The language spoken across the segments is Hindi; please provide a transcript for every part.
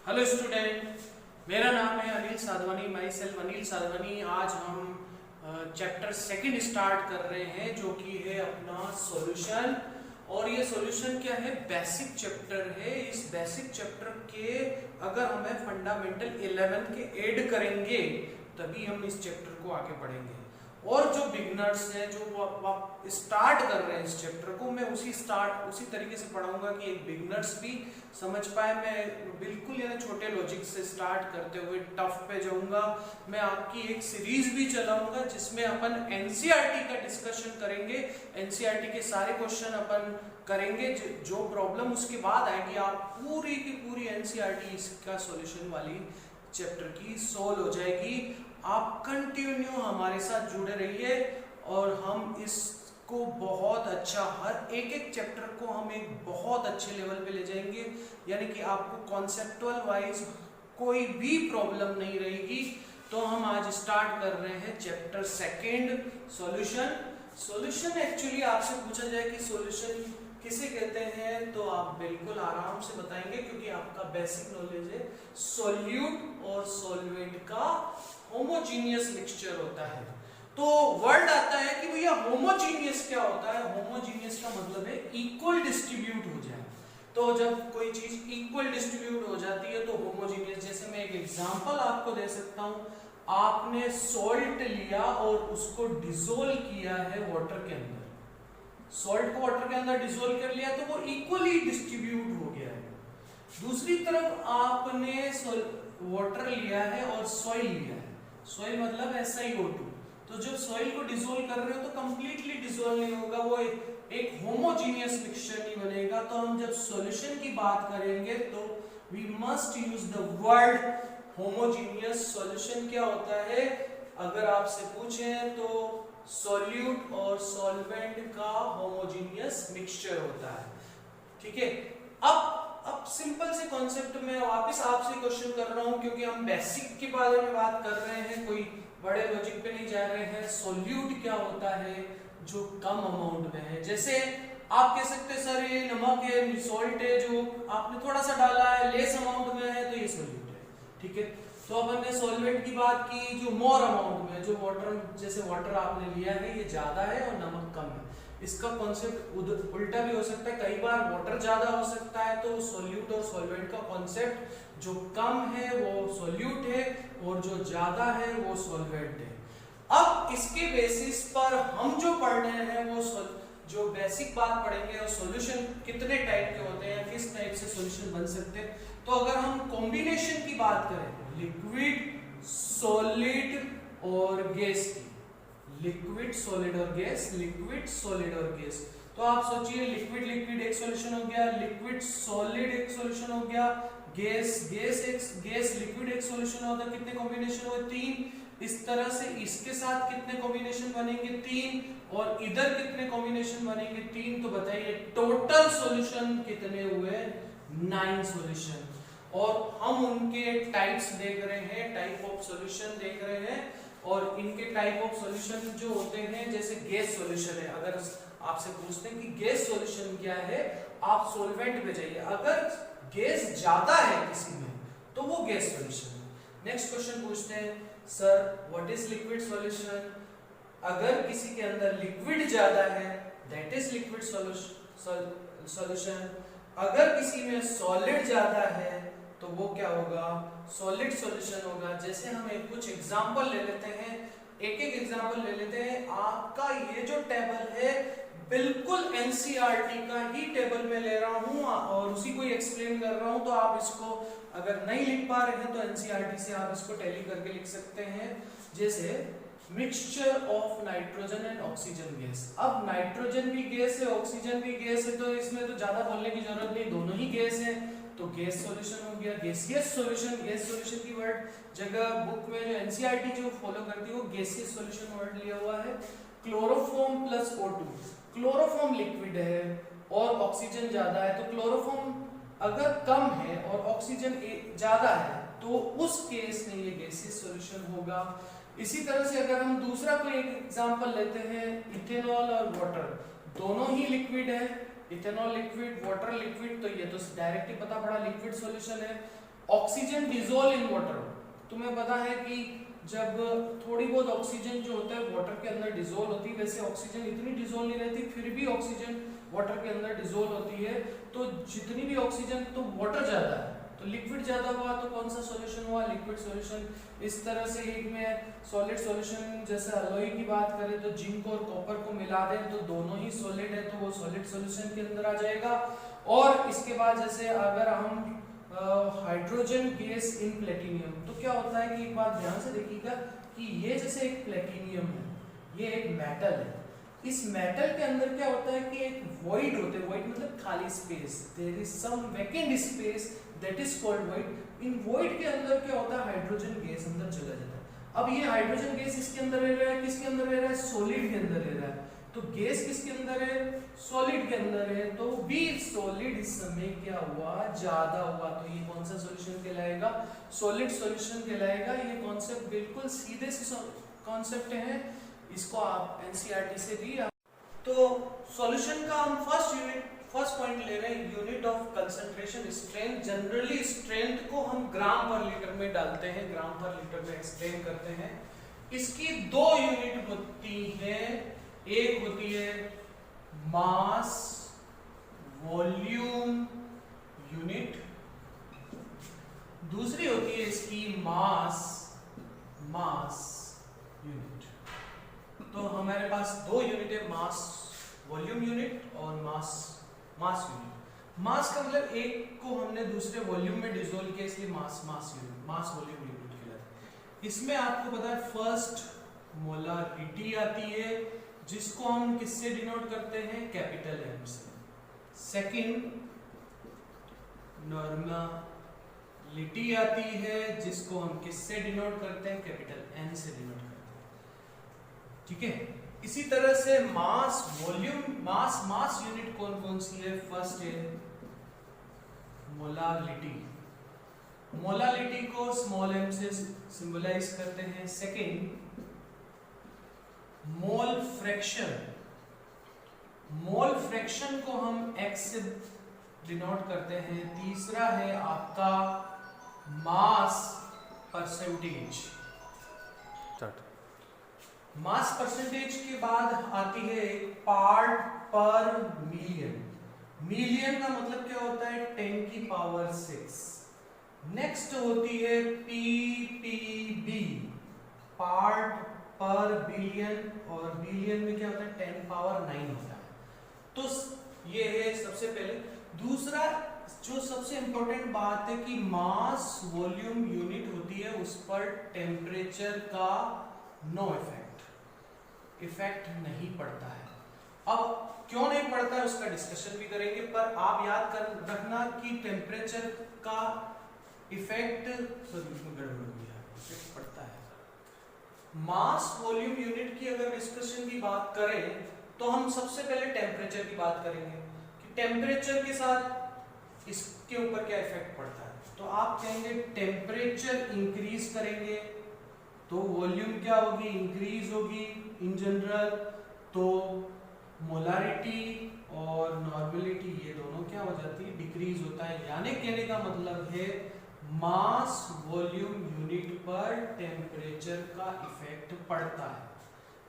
हेलो स्टूडेंट, मेरा नाम है अनिल साधवानी, माई सेल्फ अनिल साधवानी। आज हम चैप्टर सेकंड स्टार्ट कर रहे हैं जो कि है अपना सॉल्यूशन। और ये सॉल्यूशन क्या है? बेसिक चैप्टर है। इस बेसिक चैप्टर के अगर हमें फंडामेंटल 11 के ऐड करेंगे तभी हम इस चैप्टर को आगे पढ़ेंगे। और जो बिगनर्स हैं, जो वो स्टार्ट कर रहे हैं इस चैप्टर को, मैं उसी तरीके से पढ़ाऊंगा कि एक बिगनर्स भी समझ पाए। मैं बिल्कुल यानी छोटे लॉजिक से स्टार्ट करते हुए टफ पे जाऊंगा। मैं आपकी एक सीरीज भी चलाऊंगा जिसमें अपन एनसीईआरटी का डिस्कशन करेंगे। एनसीईआरटी के सारे क्वेश्चन अपन करेंगे। जो प्रॉब्लम उसके बाद आएगी, आप पूरी की पूरी एनसीईआरटी इसका सॉल्यूशन वाली चैप्टर की सोल्व हो जाएगी। आप कंटिन्यू हमारे साथ जुड़े रहिए और हम इसको बहुत अच्छा, हर एक चैप्टर को हम एक बहुत अच्छे लेवल पे ले जाएंगे। यानी कि आपको कॉन्सेप्चुअल वाइज कोई भी प्रॉब्लम नहीं रहेगी। तो हम आज स्टार्ट कर रहे हैं chapter second, solution. Solution actually आपसे पूछा जाए कि सॉल्यूशन किसे कहते हैं तो आप बिल्कुल आराम से बताएंगे, क्योंकि आपका बेसिक नॉलेज है। सॉल्यूट और सॉल्वेंट का होमोजीनियस मिक्सचर होता है। तो वर्ड आता है कि भैया होमोजीनियस क्या होता है? होमोजीनियस का मतलब है इक्वल डिस्ट्रीब्यूट हो जाए। तो जब कोई चीज इक्वल डिस्ट्रीब्यूट हो जाती है तो होमोजीनियस। जैसे मैं एक एग्जांपल आपको दे सकता हूं। आपने सॉल्ट लिया और उसको डिसोल्व किया है वाटर के अंदर। सॉल्ट को वाटर के अंदर डिसोल्व कर लिया तो वो इक्वली डिस्ट्रीब्यूट हो गया है। दूसरी तरफ आपने वाटर लिया है और सॉइल लिया है। सॉइल मतलब SiO2। तो जब सॉइल को डिसोल्व कर रहे हो तो कंप्लीटली डिसोल्व नहीं होगा, वो एक होमोजीनियस मिक्सचर नहीं बनेगा। तो हम जब सॉल्यूशन की बात करेंगे तो we must use the word homogeneous. Solution क्या होता है? अगर आपसे पूछें तो सॉल्यूट और सॉल्वेंट का होमोजीनियस मिक्सचर होता है। ठीक है। अब सिंपल से कॉन्सेप्ट में वापस आपसे क्वेश्चन कर रहा हूं, क्योंकि हम बेसिक के बारे में बात कर रहे हैं, कोई बड़े लॉजिक पे नहीं जा रहे हैं। सॉल्यूट क्या होता है? जो कम अमाउंट में है। जैसे आप कह सकते हैं सर ये नमक है, सॉल्ट है, जो आपने थोड़ा सा डाला है, लेस अमाउंट में है तो ये सॉल्यूट है। ठीक है। तो अब हमने सॉल्वेंट की बात की जो मोर अमाउंट में, जो वाटर, जैसे वाटर आपने लिया है ये ज्यादा है और नमक कम है। इसका कॉन्सेप्ट उल्टा भी हो सकता है। कई बार वाटर ज्यादा हो सकता है तो सॉल्यूट और सॉल्वेंट का कॉन्सेप्ट, जो कम है वो सॉल्यूट है और जो ज्यादा है वो सॉल्वेंट है। अब इसके बेसिस पर हम जो पढ़ रहे हैं वो जो बेसिक बात पढ़ेंगे और सॉल्यूशन कितने टाइप के होते हैं, किस टाइप से सॉल्यूशन बन सकते हैं। तो अगर हम कॉम्बिनेशन की बात करें, लिक्विड, सॉलिड और गैस की, लिक्विड सॉलिड और गैस, लिक्विड सॉलिड और गैस, तो आप सोचिए लिक्विड लिक्विड एक सॉल्यूशन हो गया, लिक्विड सॉलिड एक सॉल्यूशन हो गया, गैस लिक्विड एक सॉल्यूशन होता है। कितने कॉम्बिनेशन हुए? 3। इस तरह से इसके साथ कितने कॉम्बिनेशन बनेंगे? 3। और इधर कितने कॉम्बिनेशन बनेंगे? 3। तो बताइए टोटल सॉल्यूशन कितने हुए? 9 सॉल्यूशन। और हम उनके टाइप्स देख रहे हैं, टाइप ऑफ सॉल्यूशन देख रहे हैं। और इनके टाइप ऑफ सॉल्यूशन जो होते हैं, जैसे गैस सॉल्यूशन है। अगर आपसे पूछते हैं कि गैस सॉल्यूशन क्या है, आप सॉल्वेंट पे जाइए। अगर गैस ज्यादा है किसी में तो वो गैस सॉल्यूशन है। नेक्स्ट क्वेश्चन पूछते हैं, sir what is liquid solution? अगर किसी के अंदर लिक्विड ज्यादा है दैट इज लिक्विड सॉल्यूशन। अगर किसी में सॉलिड ज्यादा है तो वो क्या होगा? सॉलिड सॉल्यूशन होगा। जैसे हम कुछ एग्जांपल ले लेते हैं, एक एग्जांपल ले लेते हैं। आपका ये जो टेबल है बिल्कुल एनसीईआरटी का ही टेबल में ले रहा हूं और उसी को एक्सप्लेन कर रहा हूं। तो आप इसको अगर नहीं लिख पा रहे हैं तो एनसीईआरटी से आप इसको टैली करके लिख सकते हैं। जैसे mixture of nitrogen and oxygen gas. अब नाइट्रोजन भी गैस है, ऑक्सीजन भी गैस है, तो इसमें तो ज्यादा बोलने की जरूरत नहीं, दोनों ही गैस है। तो गैस सॉल्यूशन हो गया। गैसियस सॉल्यूशन, गैस सॉल्यूशन की वर्ड जगह बुक में जो एनसीईआरटी जो फॉलो करती है वो गैसियस सॉल्यूशन वर्ड लिया हुआ है। Chloroform plus O2। Chloroform liquid है और ऑक्सीजन ज्यादा है, तो क्लोरोफॉर्म अगर कम है और ऑक्सीजन ज्यादा है तो उस केस में ये गैसियस सॉल्यूशन होगा। इसी तरह से अगर हम दूसरा कोई एक एग्जांपल लेते हैं, इथेनॉल और वाटर, दोनों ही लिक्विड है। इथेनॉल लिक्विड, वाटर लिक्विड, तो ये तो डायरेक्टली पता पड़ा लिक्विड सॉल्यूशन है। Oxygen dissolve in water. तुम्हें पता है कि जब थोड़ी बहुत ऑक्सीजन जो होता है वाटर के अंदर डिजोल्व होती है, वैसे ऑक्सीजन इतनी डिजोल्व नहीं रहती, फिर भी ऑक्सीजन वाटर के अंदर डिजोल्व होती है। तो जितनी भी ऑक्सीजन, तो वाटर ज्यादा है तो लिक्विड ज्यादा हुआ, तो कौन सा सॉल्यूशन हुआ? Liquid solution. इस तरह से एक में सॉलिड सॉल्यूशन, जैसे अलॉय की बात करें तो जिंक और कॉपर को मिला दें तो दोनों ही सॉलिड है, तो वो सॉलिड सॉल्यूशन के अंदर आ जाएगा। और इसके बाद जैसे अगर हम हाइड्रोजन गैस इन प्लेटिनियम, तो क्या होता है कि एक बात ध्यान से देखिएगा कि ये जैसे एक प्लेटिनियम है, ये एक मेटल है, इस मेटल के अंदर क्या होता है कि एक वॉइड होते हैं, वॉइड मतलब खाली space, there is some vacant space that is called void. इन वॉइड के अंदर क्या होता है, हाइड्रोजन गैस अंदर चला जाता है। अब ये हाइड्रोजन गैस इसके अंदर रह रहा है, किसके अंदर रह रहा है? सॉलिड के अंदर रह रहा है। तो गैस किसके अंदर है? सॉलिड के अंदर है। तो भी सॉलिड इस समय क्या हुआ? ज्यादा हुआ। तो ये कौन सा सॉल्यूशन कहलाएगा? सॉलिड सॉल्यूशन कहलाएगा। ये कॉन्सेप्ट बिल्कुल सीधे से कॉन्सेप्ट है, इसको आप एनसीईआरटी से भी तो सॉल्यूशन का हम फर्स्ट पॉइंट ले रहे हैं, unit of concentration strength. Generally strength को हम ग्राम पर लीटर में डालते हैं, ग्राम पर लीटर में एक्सप्लेन करते हैं। इसकी दो यूनिट होती हैं, एक होती है मास वॉल्यूम यूनिट, दूसरी होती है इसकी मास यूनिट। तो हमारे पास दो यूनिट है, मास वॉल्यूम यूनिट और मास यूनिट। मास का मतलब एक को हमने दूसरे वॉल्यूम में डिसोल्व किया, इसलिए मास वॉल्यूम यूनिट कहलाता है। इसमें आपको पता है फर्स्ट मोलारिटी आती है, जिसको हम किससे डिनोट करते हैं? कैपिटल एम से। सेकंड नॉर्मलिटी आती है, जिसको हम किससे डिनोट करते हैं? कैपिटल एन से डिनोट करते हैं। ठीक है, इसी तरह से मास वॉल्यूम मास यूनिट कौन कौन सी है? फर्स्ट है मोलारिटी, मोलारिटी को स्मॉल एम से सिंबलाइज करते हैं। Second mole fraction, mole fraction को हम x से डिनोट करते हैं। तीसरा है आपका मास परसेंटेज। मास परसेंटेज के बाद आती है पार्ट पर मिलियन। मिलियन का मतलब क्या होता है? 10 की पावर 6। नेक्स्ट होती है पीपीबी, पार्ट पर बिलियन, और बिलियन में क्या होता है? 10 पावर 9 होता है। तो ये है सबसे पहले। दूसरा जो सबसे इंपॉर्टेंट बात है कि मास वॉल्यूम यूनिट होती है, उस पर टेम्परेचर का नो इफेक्ट नहीं पड़ता है। अब क्यों नहीं पड़ता है उसका डिस्कशन भी करेंगे, पर आप याद कर रखना कि टेम्परेचर का इफेक्ट पड़ता है। मास वॉल्यूम यूनिट की अगर डिस्कशन की बात करें तो हम सबसे पहले टेम्परेचर की बात करेंगे कि टेम्परेचर के साथ इसके ऊपर क्या इफेक्ट पड़ता है। तो आप कहेंगे टेम्परेचर इंक्रीज करेंगे तो वॉल्यूम क्या होगी? इंक्रीज होगी इन जनरल। तो मोलारिटी और नॉर्मलिटी ये दोनों क्या हो जाती है? डिक्रीज होता है। यानी कहने का मतलब है मास वॉल्यूम यूनिट पर टेम्परेचर का इफेक्ट पड़ता है।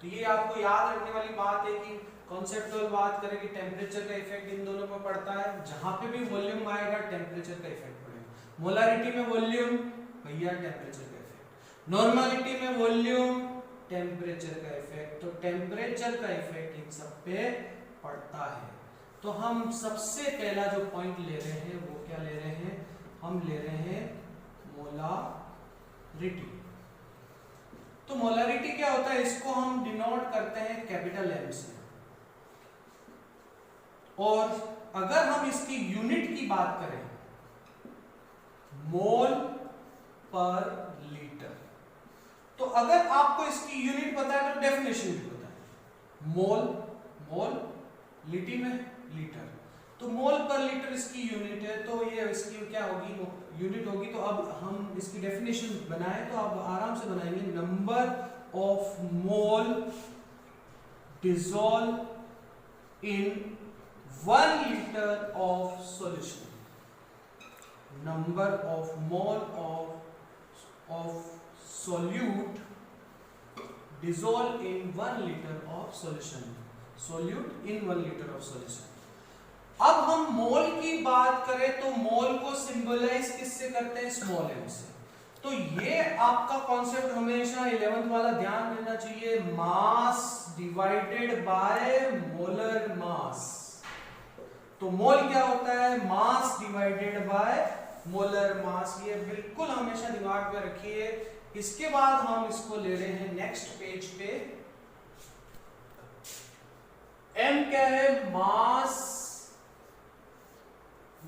तो ये आपको याद रखने वाली बात है कि कॉन्सेप्चुअल बात करें कि टेम्परेचर का इफेक्ट इन दोनों पर पड़ता है। जहां पे भी वॉल्यूम आएगा टेम्परेचर का इफेक्ट पड़ेगा। मोलारिटी में वॉल्यूम, भैया टेम्परेचर का इफेक्ट। नॉर्मलिटी में वॉल्यूम, टेम्परेचर का इफेक्ट। तो टेम्परेचर का इफेक्ट इन सब पे पड़ता है। तो हम सबसे पहला जो पॉइंट ले रहे हैं वो क्या ले रहे हैं? हम ले रहे हैं मोलारिटी। तो मोलारिटी क्या होता है? इसको हम डिनोट करते हैं कैपिटल एम से। और अगर हम इसकी यूनिट की बात करें, मोल पर लीटर, तो अगर आपको इसकी यूनिट पता है तो डेफिनेशन भी पता है। मोल लिटी में लीटर, तो मोल पर लीटर इसकी यूनिट है। तो ये इसकी क्या होगी? यूनिट होगी। तो अब हम इसकी डेफिनेशन बनाएं तो आप आराम से बनाएंगे। Number of mole dissolve in 1 litre of solution. number of mole of solute dissolve in 1 liter of solution. Solute in 1 liter of solution. अब हम मोल की बात करें तो मोल को सिंबलाइज किससे करते हैं? स्मॉल m से. तो ये आपका कॉन्सेप्ट हमेशा 11th वाला ध्यान देना चाहिए, मास डिवाइडेड बाय मोलर मास. तो मोल क्या होता है? मास डिवाइडेड बाय मोलर मास. ये बिल्कुल हमेशा दिमाग में रखिए. इसके बाद हम इसको ले रहे हैं नेक्स्ट पेज पे. m क्या है? Mass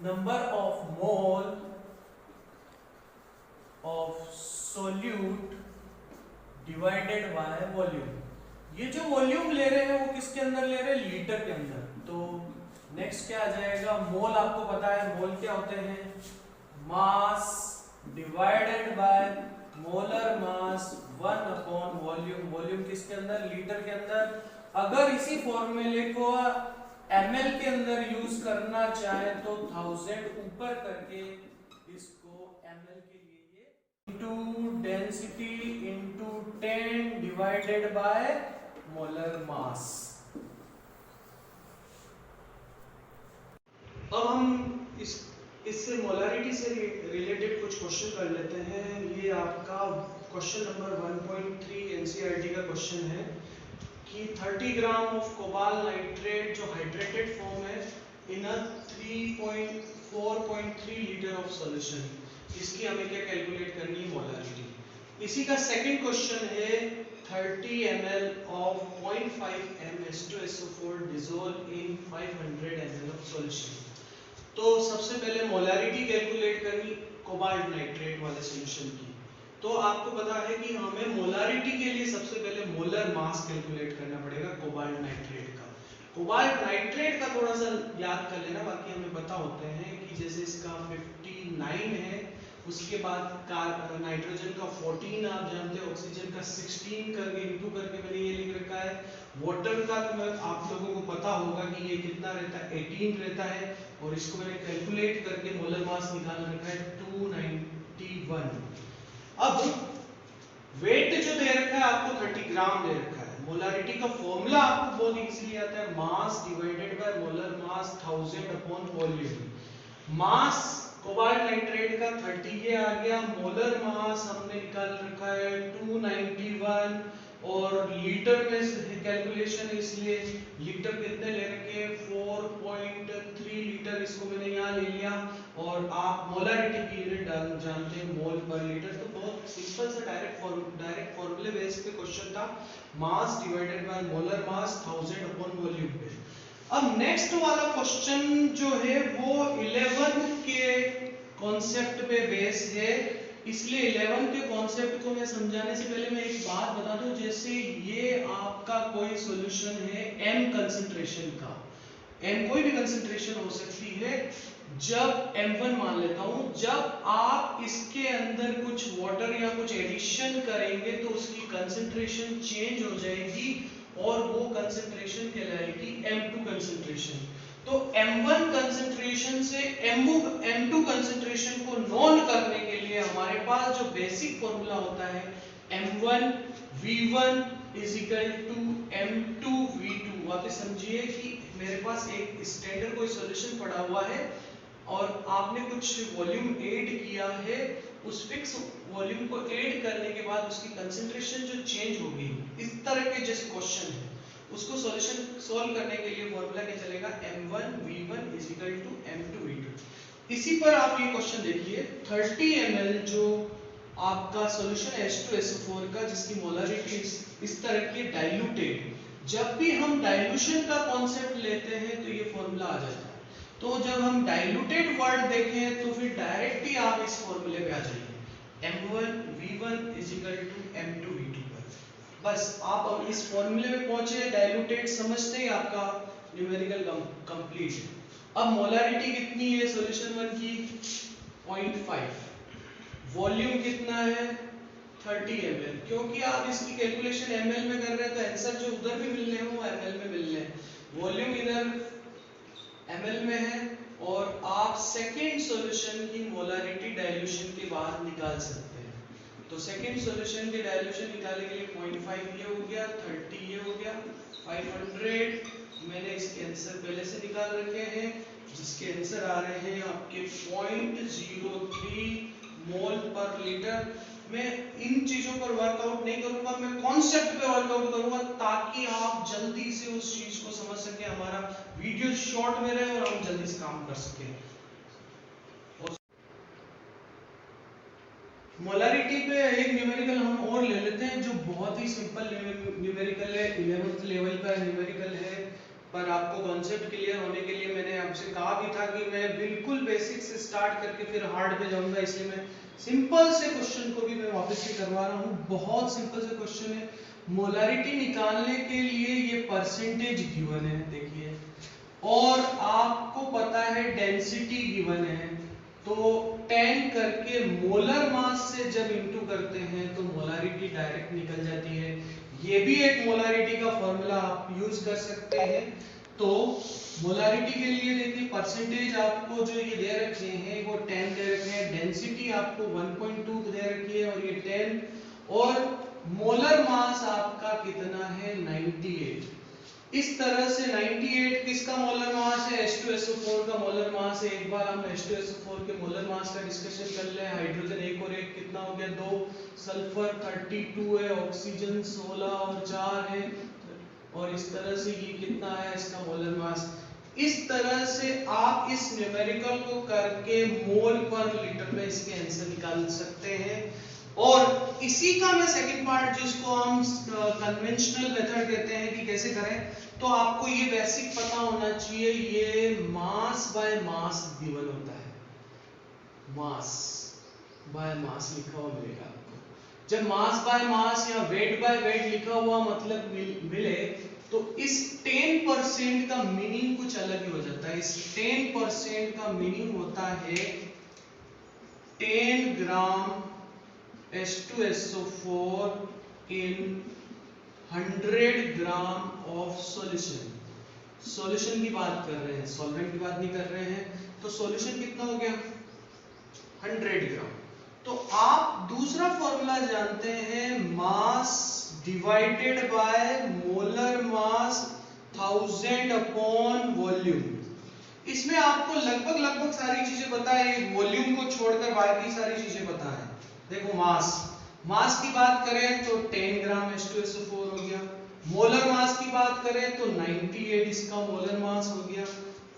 number of mole of solute divided by volume. ये जो वॉल्यूम ले रहे हैं वो किसके अंदर ले रहे हैं? लीटर के अंदर. तो नेक्स्ट क्या आ जाएगा? मोल आपको पता है मोल क्या होते हैं? मास divided by molar mass 1 upon volume. Volume किसके अंदर? लीटर के अंदर. अगर इसी फॉर्मूले को ml के अंदर यूज करना चाहे तो 1000 ऊपर करके इसको ml के लिए into density into 10 divided by molar mass. अब हम इससे मोलारिटी से रिलेटेड कुछ क्वेश्चन कर लेते हैं. ये आपका क्वेश्चन नंबर 1.3 एनसीईआरटी का क्वेश्चन है कि 30 ग्राम ऑफ कोबाल्ट नाइट्रेट जो हाइड्रेटेड फॉर्म है इन अ 4.3 लीटर ऑफ सॉल्यूशन. इसकी हमें क्या कैलकुलेट करनी है? मोलारिटी. इसी का सेकंड क्वेश्चन है 30 ml of 0.5 m H2SO4 dissolved in 500 ml of solution. तो सबसे पहले मोलारिटी कैलकुलेट करनी कोबाल्ट नाइट्रेट वाले सॉल्यूशन की. तो आपको पता है कि हमें मोलारिटी के लिए सबसे पहले मोलर मास कैलकुलेट करना पड़ेगा कोबाल्ट नाइट्रेट का. कोबाल्ट नाइट्रेट का थोड़ा सा याद कर लेना, बाकी हमें पता होते हैं कि जैसे इसका 59 है, उसके बाद नाइट्रोजन का 14 आप जानते हो, ऑक्सीजन का 16 करके इनटू करके मैंने ये लिख रखा है. वाटर का तो आप लोगों को पता होगा कि ये कितना रहता है? 18 रहता है. और इसको मैंने कैलकुलेट करके मोलर मास निकाल रखा है 291. अब वेट जो दे रखा है आपको 30 ग्राम दे रखा है. मोलारिटी का फॉर्मूला आपको बहुत इजीली आता है, मास divided by molar mass 1000 upon volume. Mass cobalt nitrate का 30 ये आ गया. मोलर मास हमने निकाल रखा है 291 और लीटर में कैलकुलेशन, इसलिए लीटर कितने ले रखे हैं? 4.3 लीटर. इसको मैंने यहाँ ले लिया. और आप मोलारिटी की यूनिट जानते हैं मोल पर लीटर. तो बहुत सिंपल सा डायरेक्ट फॉर्मूले बेस पे क्वेश्चन था. मास divided by molar mass 1000 upon volume पे. अब नेक्स्ट वाला क्वेश्चन जो है वो 11 के कॉन्सेप्ट पे बेस है, इसलिए 11 के कॉन्सेप्ट को मैं समझाने से पहले मैं एक बात बता दूं. जैसे ये आपका कोई सॉल्यूशन है m कंसंट्रेशन का, m कोई भी कंसंट्रेशन हो सकती है. जब m1 मान लेता हूं, जब आप इसके अंदर कुछ वाटर या कुछ एडिशन करेंगे तो उसकी कंसंट्रेशन चेंज हो जाएगी और वो कंसंट्रेशन कहलाएगी m2 कंसंट्रेशन. तो m1 कंसंट्रेशन से m2 कंसंट्रेशन को नोन करने के लिए हमारे पास जो बेसिक फॉर्मूला होता है m1 v1 is equal to m2 v2. वापस समझिए कि मेरे पास एक स्टैंडर्ड कोई सॉल्यूशन पड़ा हुआ है और आपने कुछ वॉल्यूम ऐड किया है. उस फिक्स वॉल्यूम को ऐड करने के बाद उसकी कंसंट्रेशन जो चेंज होगी, इस तरह के जैसे क्वेश्चन है, उसको सॉल्यूशन सॉल्व करने के लिए फॉर्मूला क्या चलेगा? m1 v1 is equal to m2 v2. इसी पर आप ये क्वेश्चन देखिए. 30 ml जो आपका सॉल्यूशन है H2SO4 का, जिसकी मोलारिटी इस तरह की डाइल्यूटेड. जब भी हम डाइल्यूशन का कॉन्सेप्ट लेते हैं तो ये फॉर्मूला आ जाता है. तो जब हम डाइल्यूटेड वर्ड देखें तो फिर डायरेक्ट ही आप इस फॉर्मूले पे आ जाइए, m1 v1 is equal to m2 v2 पर. बस आप अब इस फॉर्मूले में पहुंचे, डाइल्यूटेड समझते ही आपका न्यूमेरिकल कंप्लीट. अब मोलारिटी कितनी है सॉल्यूशन 1 की? 0.5. वॉल्यूम कितना है? 30 ml. क्योंकि आप इसकी कैलकुलेशन ml में कर रहे हैं तो आंसर जो उधर भी मिलने हैं वो ml में मिलने हैं. वॉल्यूम इधर ml में है और आप सेकेंड सॉल्यूशन की मोलारिटी डाइल्यूशन के बाद निकाल सकते हैं। तो सेकेंड सॉल्यूशन की डाइल्यूशन निकालने के लिए 0.5 ये हो गया, 30 ये हो गया, 500 मैंने इसके आंसर पहले से निकाल रखे हैं, जिसके आंसर आ रहे हैं आपके 0.03 मोल पर लीटर। मैं इन चीजों पर वर्कआउट नहीं करूंगा, मैं कॉन्सेप्ट पे वर्कआउट करूंगा ताकि आप जल्दी से उस चीज को समझ सके, हमारा वीडियो शॉर्ट में रहे और हम जल्दी से काम कर सके। मोलारिटी पे एक न्यूमेरिकल हम और ले लेते हैं जो बहुत ही सिंपल न्यूमेरिकल है, 11th लेवल का न्यूमेरिकल है, पर आपको कॉन्सेप्ट क्लियर होने के लिए मैंने आपसे कहा भी था कि मैं बिल्कुल बेसिक से स्टार्ट करके फिर हार्ड पे जाऊंगा, इसलिए मैं सिंपल से क्वेश्चन को भी मैं वापस से करवा रहा हूँ। बहुत सिंपल से क्वेश्चन है, मोलारिटी निकालने के लिए ये परसेंटेज गिवन है देखिए, और आपको पता है डेंसिटी गिवन है, तो 10 करके मोलर मास से जब इंटू करते हैं तो मोलारिटी डायरेक्ट निकल जाती है। ये भी एक मोलारिटी का फॉर्मूला आप यूज कर सकते हैं। तो मोलारिटी के लिए देखिए परसेंटेज आपको जो ये दे रखे हैं वो 10 दे रखे हैं, डेंसिटी आपको 1.2 दे रखी है और ये 10, और मोलर मास आपका कितना है 98। इस तरह से 98 किसका मोलर मास है, H2SO4 का मोलर मास है। एक बार हम H2SO4 के मोलर मास का डिस्कशन कर ले। हाइड्रोजन एक और एक कितना हो गया 2, सल्फर 32 है, ऑक्सीजन 16 और 4 है, और इस तरह से ये कितना है इसका मोलर मास। इस तरह से आप इस न्यूमेरिकल को करके मोल पर लीटर में इसके आंसर निकाल सकते हैं। और इसी का मैं सेकंड पार्ट जिसको हम कन्वेंशनल मेथड कहते हैं कि कैसे करें, तो आपको ये बेसिक पता होना चाहिए, ये मास बाय मास गिवन होता है, मास बाय मास लिखा हुआ मिलेगा आपको। जब मास बाय मास या वेट बाय वेट लिखा हुआ मतलब मिले तो इस 10% का मीनिंग कुछ अलग ही हो जाता है। इस 10% का मीनिंग होता है 10 ग्राम H2SO4 in 100 gram of solution. Solution की बात कर रहे हैं, सॉल्वेंट की बात नहीं कर रहे हैं। तो सॉल्यूशन कितना हो गया 100 ग्राम। तो आप दूसरा फॉर्मूला जानते हैं, मास divided by molar mass 1000 upon volume. इसमें आपको लगभग सारी चीजें पता है, वॉल्यूम को छोड़कर बाकी सारी चीजें पता है। देखो मास की बात करें तो 10 ग्राम H2SO4 हो गया, मोलर मास की बात करें तो 98 इसका मोलर मास हो गया,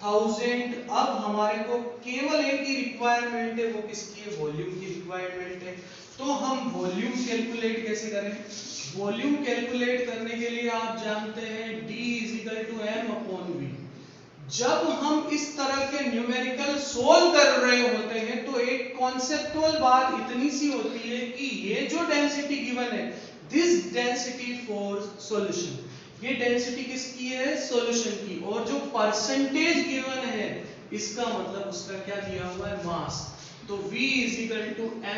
1000। अब हमारे को केवल एक ही रिक्वायरमेंट है, वो किसकी है, वॉल्यूम की रिक्वायरमेंट है। तो हम वॉल्यूम कैलकुलेट कैसे करें, वॉल्यूम कैलकुलेट करने के लिए आप जानते हैं D = m/v। जब हम इस तरह के न्यूमेरिकल सोल्व कर रहे होते हैं तो एक कॉन्सेप्चुअल बात इतनी सी होती है कि ये जो डेंसिटी गिवन है, दिस डेंसिटी फॉर सॉल्यूशन, ये डेंसिटी किसकी है, सॉल्यूशन की, और जो परसेंटेज गिवन है इसका मतलब उसका क्या दिया हुआ है, मास। तो V =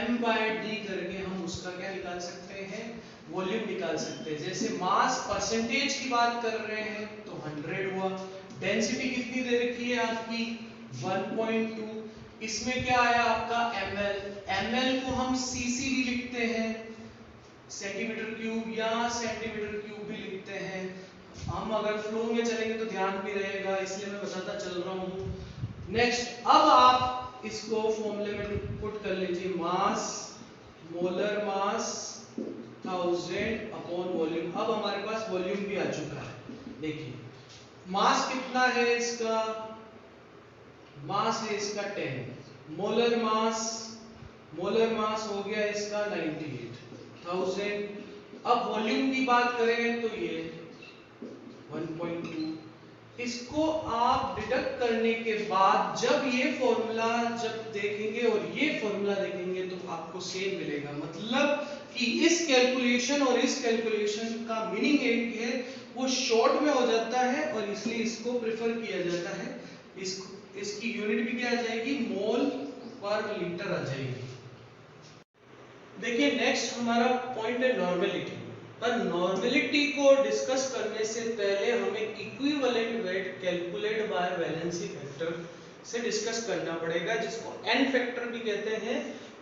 m/d करके हम उसका क्या निकाल सकते हैं, वॉल्यूम निकाल सकते हैं। जैसे मास परसेंटेज की बात कर रहे हैं तो 100 हुआ, डेंसिटी कितनी दे रखी है आपकी 1.2, इसमें क्या आया आपका ml, ml को हम cc भी लिखते हैं, सेंटीमीटर क्यूब या सेंटीमीटर क्यूब भी लिखते हैं। हम अगर फ्लो में चलेंगे तो ध्यान भी रहेगा, इसलिए मैं बताता चल रहा हूँ। नेक्स्ट, अब आप इसको फॉर्मूले में पुट कर लीजिए, mass molar mass 1000 upon volume. अब हमारे पास वॉल्यूम भी आ चुका है। देखिए मास कितना है इसका, मास है इसका 10, मोलर मास हो गया इसका 98,000। अब वॉल्यूम की बात करें तो ये 1.2। इसको आप डिडक्ट करने के बाद जब ये फॉर्मूला जब देखेंगे और ये फॉर्मूला देखेंगे तो आपको सेम मिलेगा, मतलब कि इस कैलकुलेशन और इस कैलकुलेशन का मीनिंग एक है, वो शॉर्ट में हो जाता है और इसलिए इसको प्रेफर किया जाता है। इसकी यूनिट भी क्या आ जाएगी, मोल पर लीटर आ जाएगी। देखिए नेक्स्ट हमारा पॉइंट है नॉर्मेलिटी। पर नॉर्मेलिटी को डिस्कस करने से पहले हमें equivalent weight calculate bye valency factor से डिस्कस करना पड़ेगा, जिसको n फैक्टर भी कहते हैं।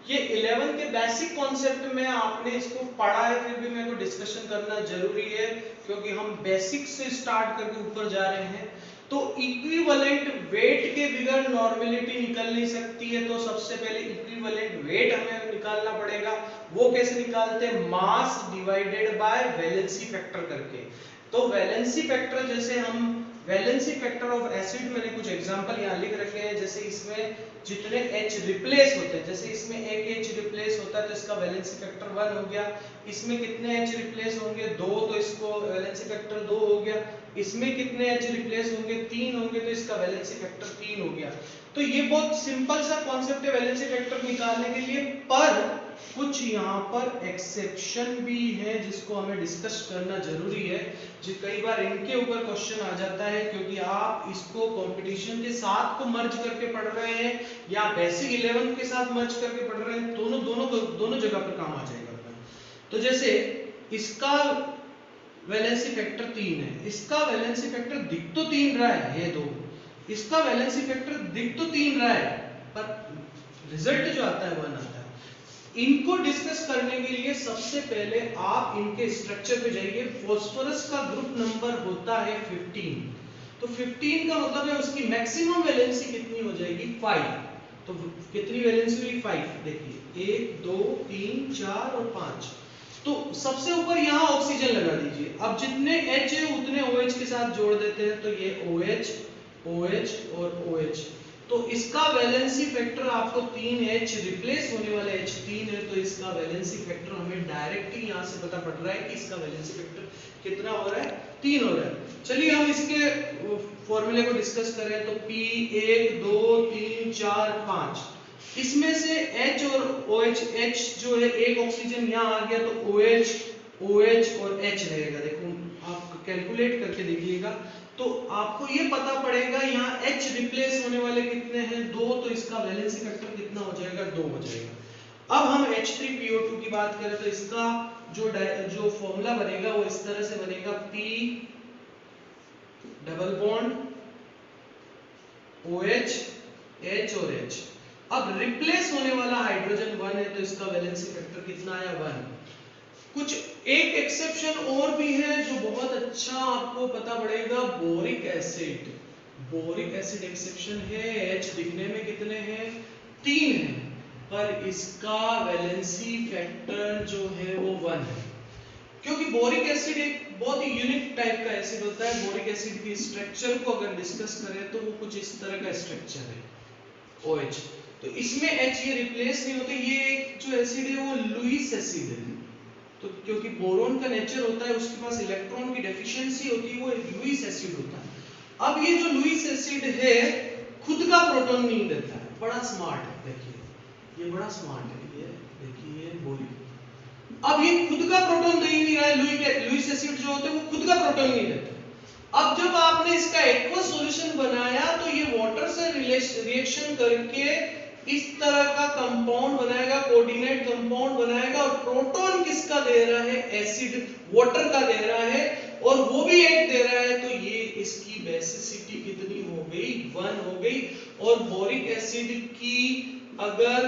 ये 11 के बेसिक कॉन्सेप्ट में आपने इसको पढ़ा है, फिर भी मेरे को डिस्कशन करना जरूरी है क्योंकि हम बेसिक से स्टार्ट करके ऊपर जा रहे हैं। तो इक्विवेलेंट वेट के बगैर नॉर्मेलिटी निकल नहीं सकती है, तो सबसे पहले इक्विवेलेंट वेट हमें निकालना पड़ेगा। वो कैसे निकालते हैं? मास डिवाइडेड बाय वैलेंसी फैक्टर करके। तो वैलेंसी फैक्टर, जैसे हम वैलेंसी फैक्टर ऑफ एसिड, मैंने कुछ एग्जांपल यहाँ लिख रखे हैं, जैसे इसमें जितने H रिप्लेस होते हैं, जैसे इसमें एक H रिप्लेस होता है तो इसका वैलेंसी फैक्टर 1 हो गया। इसमें कितने H रिप्लेस होंगे? 2, तो इसको वैलेंसी फैक्टर 2 हो गया। इसमें कितने H रिप्लेस होंगे? 3 होंगे, तो इसका वैलेंसी फैक्टर 3 हो गया। तो ये बहुत सिंपल सा कॉन्सेप्ट है वैलेंसी फैक्टर निकालने के लिए, पर कुछ यहाँ पर एक्सेप्शन भी है जिसको हमें डिस्कस करना जरूरी है। जो कई बार इनके ऊपर क्वेश्चन आ जाता है, क्योंकि आप इसको कंपटीशन के साथ को मर्ज करके पढ़ रहे हैं या बेसिक 11 के साथ मर्ज करके पढ़ रहे हैं, दोनों जगह पर काम आ जाएगा। तो जैसे इसका वैलेंसी फैक्टर 3 है, इसका वैलेंसी फैक्टर दिख तो 3 रहा है, ये दो, इसका वैलेंसी फैक्टर दिख तो 3 रहा है, पर रिजल्ट जो आता है 1 आता है। इनको डिस्कस करने के लिए सबसे पहले आप इनके स्ट्रक्चर पे जाइए। फास्फोरस का ग्रुप नंबर होता है 15, तो 15 का मतलब है उसकी मैक्सिमम वैलेंसी कितनी हो जाएगी? 5। तो कितनी वैलेंसी हुई? 5। देखिए 1 2 3 4 और 5। तो सबसे ऊपर यहाँ ऑक्सीजन लगा दीजिए। अब जितने H है उतने OH के साथ जोड़ देते हैं, तो ये OH OH और OH। तो इसका वैलेंसी फैक्टर आपको 3H रिप्लेस होने वाला H 3 है, तो इसका वैलेंसी फैक्टर हमें डायरेक्ट ही यहाँ से पता पड़ रहा है कि इसका वैलेंसी फैक्टर कितना हो रहा है? 3 हो रहा है। चलिए हम इसके फॉर्मूले को डिस्कस करें। तो P 1 2 3 4 5, इसमें से H और OH, H जो है एक ऑक्सीजन यहाँ आ गया, तो OH OH और H रहेगा। देखो आप कैलकुलेट करके देखिएगा तो आपको ये पता पड़ेगा यहाँ H रिप्लेस होने वाले कितने हैं? 2, तो इसका वैलेंसी फैक्टर कितना हो जाएगा? 2 हो जाएगा। अब हम H3PO2 की बात करें तो इसका जो फॉर्मूला बनेगा वो इस तरह से बनेगा, P double bond OH H और H। अब रिप्लेस होने वाला हाइड्रोजन 1 है, तो इसका वैलेंसी फैक्टर कितना आया? 1। कुछ एक एक्सेप्शन और भी है जो बहुत अच्छा आपको पता पड़ेगा, boric acid. Boric acid exception है। H दिखने में कितने हैं? 3 है, पर इसका वैलेंसी फैक्टर जो है वो 1 है, क्योंकि बोरिक एसिड एक बहुत ही यूनिक टाइप का एसिड होता है। बोरिक एसिड की स्ट्रक्चर को अगर डिस्कस करें तो वो कुछ इस तरह का स्ट्रक्चर है OH। तो इसमें H ये रिप्लेस नहीं होते। ये एक जो एसिड है वो लुईस एसिड है, तो क्योंकि बोरोन का नेचर होता है उसके पास इलेक्ट्रॉन की डेफिशिएंसी होती है, वो लुईस एसिड होता है। अब ये जो लुईस एसिड है खुद का प्रोटॉन नहीं देता है, बड़ा स्मार्ट है। देखिए ये बड़ा स्मार्ट है, ये देखिए बोरिक। अब ये खुद का प्रोटॉन दे ही नहीं रहा है, लुईस एसिड जो होते हैं वो खुद का प्रोटॉन नहीं देते। अब जब आपने इसका एक्वस सॉल्यूशन बनाया तो ये वाटर से रिएक्शन करके इस तरह का कंपाउंड बनाएगा, कोऑर्डिनेट कंपाउंड बनाएगा, और प्रोटॉन किसका दे रहा है? एसिड वाटर का दे रहा है, और वो भी एक दे रहा है। तो ये इसकी बेसिसिटी कितनी हो गई? 1 हो गई। और बोरिक एसिड की अगर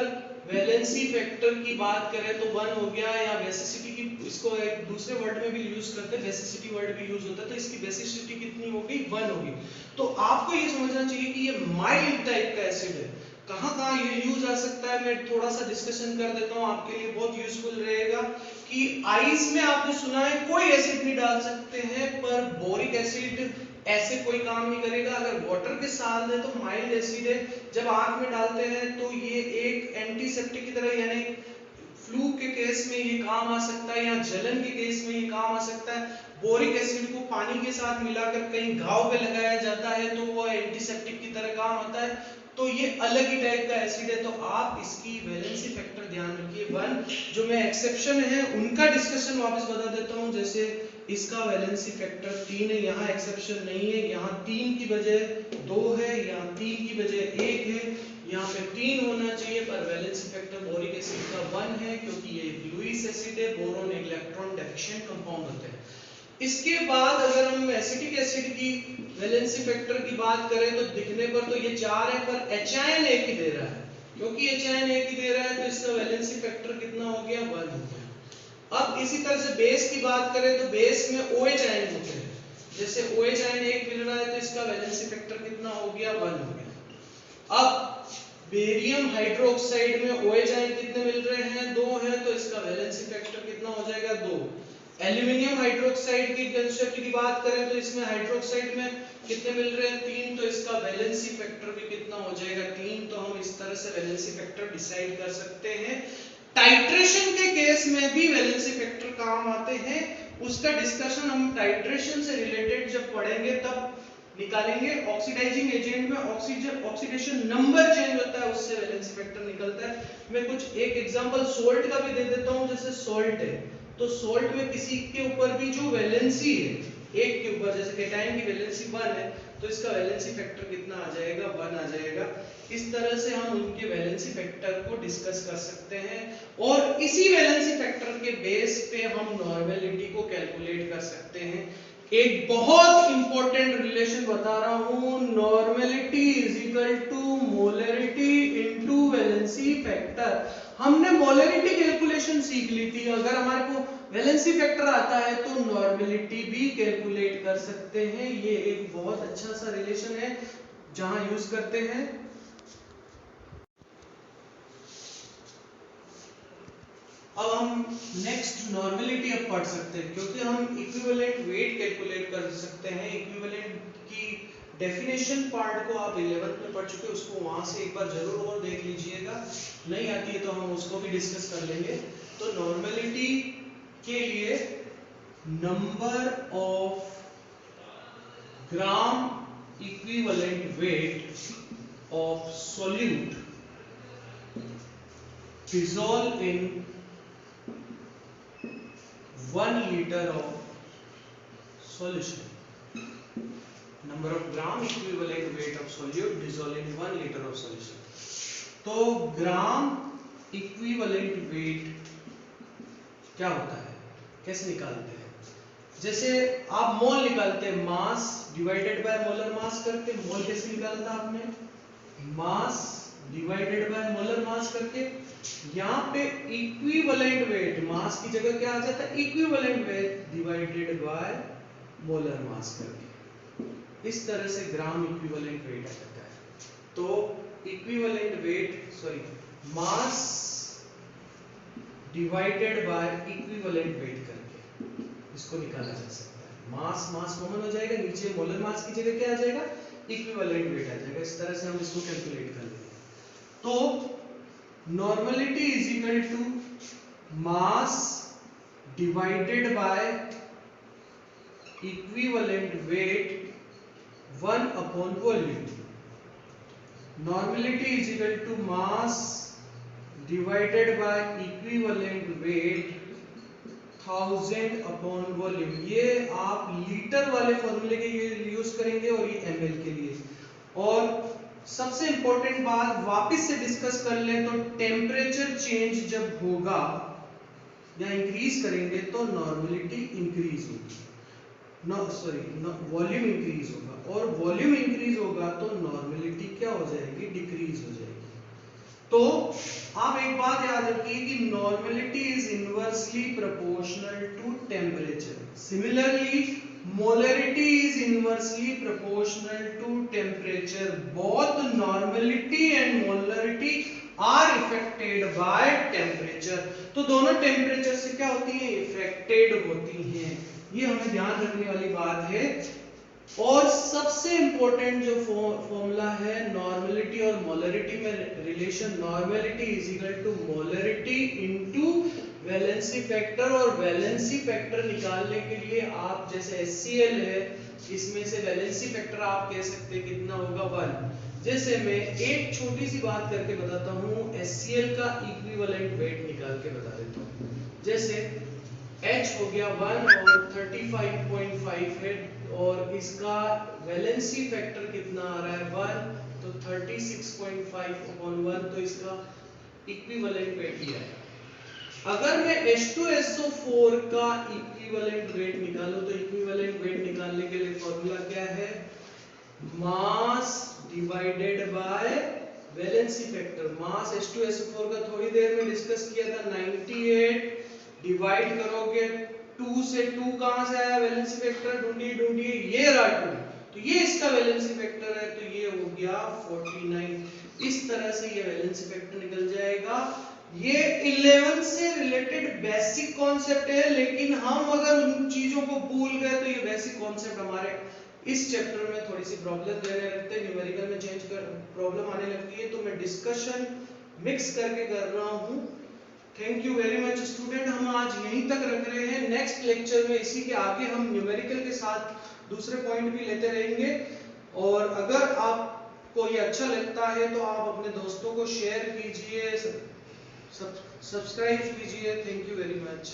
वैलेंसी फैक्टर की बात करें तो 1 हो गया, या बेसिसिटी की, इसको एक दूसरे वर्ड में भी यूज करते हैं, बेसिसिटी वर्ड भी यूज होता है, तो इसकी बेसिसिटी कितनी हो गई? 1 होगी। तो आपको ये समझना चाहिए कि ये माइल्ड टाइप का एसिड है। कहां-कहां ये यूज आ सकता है, मैं थोड़ा सा डिस्कशन कर देता हूं, आपके लिए बहुत यूजफुल रहेगा। कि आइस में आपने सुना है कोई एसिड नहीं डाल सकते हैं, पर बोरिक एसिड ऐसे कोई काम नहीं करेगा। अगर वाटर के साथ है तो माइल्ड एसिड है, जब आंख में डालते हैं तो ये एक एंटीसेप्टिक की तरह, यानी फ्लू के केस में ये काम आ सकता है, या जलन के केस में ये काम आ सकता है। बोरिक एसिड को पानी के साथ मिलाकर कहीं घाव पे लगाया जाता है तो वो एंटीसेप्टिक की तरह काम आता है। तो ये अलग ही टाइप का एसिड है। तो आप इसकी वैलेंसी फैक्टर ध्यान रखिए 1। जो मैं एक्सेप्शन है उनका डिस्कशन वापस बता देता हूं। जैसे इसका वैलेंसी फैक्टर 3 है, यहाँ एक्सेप्शन नहीं है, यहाँ 3 की बजाय 2 है, यहाँ 3 की बजाय 1 है, यहाँ पे 3 होना चाहिए, पर वैलेंसी फैक्टर बोरिक एसिड का 1 है, क्योंकि ये लुईस एसिड है। बोरोन इलेक्ट्रॉन डेफिशिएंट कंपाउंड होता है। इसके बाद अगर हम एसिटिक एसिड की वैलेंसी फैक्टर की बात करें तो दिखने पर तो ये 4 है, पर एचआईएन एक ही दे रहा है। क्योंकि एचआईएन एक ही दे रहा है तो इसका वैलेंसी फैक्टर कितना हो गया, 1 हो गया। अब इसी तरह से बेस की बात करें तो बेस में OH आयन होते हैं, जैसे OH आयन एक मिल रहा है तो इसका वैलेंसी फैक्टर कितना हो गया, 1 हो गया। अब बेरियम हाइड्रोक्साइड में OH आयन कितने मिल रहे हैं, 2 है, तो इसका वैलेंसी फैक्टर कितना हो जाएगा, 2। एल्यूमिनियम हाइड्रोक्साइड की कंसेप्ट की बात करें तो इसमें हाइड्रोक्साइड में कितने मिल रहे हैं, 3, तो इसका वैलेंसी फैक्टर भी कितना हो जाएगा, 3। तो हम इस तरह से वैलेंसी फैक्टर डिसाइड कर सकते हैं। टाइट्रेशन के केस में भी वैलेंसी फैक्टर काम आते हैं, उसका डिस्कशन हम टाइट्रेशन से रिलेटेड जब पढ़ेंगे तब निकालेंगे। ऑक्सीडाइजिंग एजेंट में ऑक्सीडेशन नंबर चेंज होता है, उससे वैलेंसी फैक्टर निकलता है। मैं कुछ एक एग्जांपल सोल्ट का भी दे देता हूं, जैसे सोल्ट है तो सोल्ट में किसी के ऊपर भी जो वैलेंसी है एक के ऊपर, जैसे केटाइन की वैलेंसी 1 है तो इसका वैलेंसी फैक्टर कितना आ जाएगा, 1 आ जाएगा। इस तरह से हम उनके वैलेंसी फैक्टर को डिस्कस कर सकते हैं और इसी वैलेंसी फैक्टर के बेस पे हम नॉर्मेलिटी को कैलकुलेट कर सकते हैं। एक बहुत इंपॉर्टेंट रिलेशन बता रहा हूं, normality is equal to molarity into valency factor. हमने मोलरिटी कैलकुलेशन सीख ली थी, अगर हमारे को वैलेंसी फैक्टर आता है तो नॉर्मेलिटी भी कैलकुलेट कर सकते हैं। ये एक बहुत अच्छा सा रिलेशन है जहां यूज करते हैं। अब हम नेक्स्ट नॉर्मेलिटी अब पढ़ सकते हैं, क्योंकि हम इक्विवेलेंट वेट कैलकुलेट कर सकते हैं। इक्विवेलेंट की डेफिनेशन पार्ट को आप 11th में पढ़ चुके, उसको वहां से एक बार जरूर और देख लीजिएगा, नहीं आती है तो हम उसको भी डिस्कस कर लेंगे। तो नॉर्मेलिटी के लिए number of gram equivalent weight of solute dissolved in 1 liter of solution. Number of gram equivalent weight of solute dissolved in 1 liter of solution. तो ग्राम इक्विवेलेंट वेट क्या होता है, कैसे निकालते हैं? जैसे आप मोल निकालते हैं, मास डिवाइडेड बाय मोलर मास करके। मोल कैसे निकालता आपने, मास डिवाइडेड बाय मोलर मास करके। यहाँ पे इक्विवेलेंट वेट, मास की जगह क्या आ जाता है, equivalent weight divided by molar mass करके। इस तरह से ग्राम इक्विवेलेंट वेट आ जाता है। तो equivalent weight mass divided by equivalent wait करके इसको निकाला जा सकता है। मास मास कॉमन हो जाएगा, नीचे मोलर मास की जगह क्या आ जाएगा, इक्विवेलेंट वेट आ जाएगा। इस तरह से हम इसको कैलकुलेट कर लेंगे। तो normality is equal to mass divided by equivalent weight 1 upon volume. Normality is equal to mass divided by equivalent weight 1000 upon volume. ये आप लीटर वाले फॉर्मूले के लिए यूज करेंगे और ये ml के लिए। और सबसे इंपॉर्टेंट बात वापस से डिस्कस कर लें तो टेम्परेचर चेंज जब होगा या इंक्रीज करेंगे तो नॉर्मेलिटी इंक्रीज होगी, वॉल्यूम इंक्रीज होगा, और वॉल्यूम इंक्रीज होगा तो नॉर्मेलिटी क्या हो जाएगी, डिक्रीज हो जाएगी। तो आप एक बात याद रखिए कि normality is inversely proportional to temperature. Similarly molarity is inversely proportional to temperature. Both normality and molarity are affected by temperature. तो दोनों टेम्परेचर से क्या होती हैं, इफेक्टेड होती हैं। ये हमें ध्यान रखने वाली बात है। और सबसे इंपॉर्टेंट जो फॉर्मूला है नॉर्मेलिटी और मोलरिटी में relation, normality is equal to molarity into valency factor. और वैलेंसी फैक्टर निकालने के लिए आप जैसे HCl है, इसमें से वैलेंसी फैक्टर आप कह सकते हैं कितना होगा, 1। जैसे मैं एक छोटी सी बात करके बताता हूँ, HCl का इक्विवेलेंट वेट निकाल के बता देता हूँ। जैसे H हो गया 1 और 35.5 है, और इसका वैलेंसी फैक्टर कितना आ रहा है, 1, तो 36.5 अपॉन 1, तो इसका इक्विवेलेंट वेट ही आएगा। अगर मैं H2SO4 का इक्विवेलेंट वेट निकालूं तो इक्विवेलेंट वेट निकालने के लिए फॉर्मूला क्या है, मास डिवाइडेड बाय वैलेंसी फैक्टर। मास H2SO4 का थोड़ी देर में डिस्कस किया था 98, डिवाइड करोगे 2 से, 2 कहां से आया वैलेंसी फैक्टर, ढूंढिए ये रहा 2, तो ये इसका वैलेंसी फैक्टर है, तो ये हो गया 49। इस तरह से ये वैलेंसी फैक्टर निकल जाएगा। ये 11 से रिलेटेड बेसिक कॉन्सेप्ट है, लेकिन हम अगर उन चीजों को भूल गए तो ये बेसिक कॉन्सेप्ट हमारे इस चैप्टर में थोड़ी सी प्रॉब्लम देने लगते हैं, न्यूमेरिकल में चेंज कर प्रॉब्लम आने लगती है, तो मैं डिस्कशन मिक्स करके कर रहा हूं। Thank you very much student, हम आज यहीं तक रख रहे हैं। नेक्स्ट लेक्चर में इसी के आगे हम न्यूमेरिकल के साथ दूसरे पॉइंट भी लेते रहेंगे, और अगर आपको ये अच्छा लगता है तो आप अपने दोस्तों को शेयर कीजिए, सब्सक्राइब कीजिए। Thank you very much.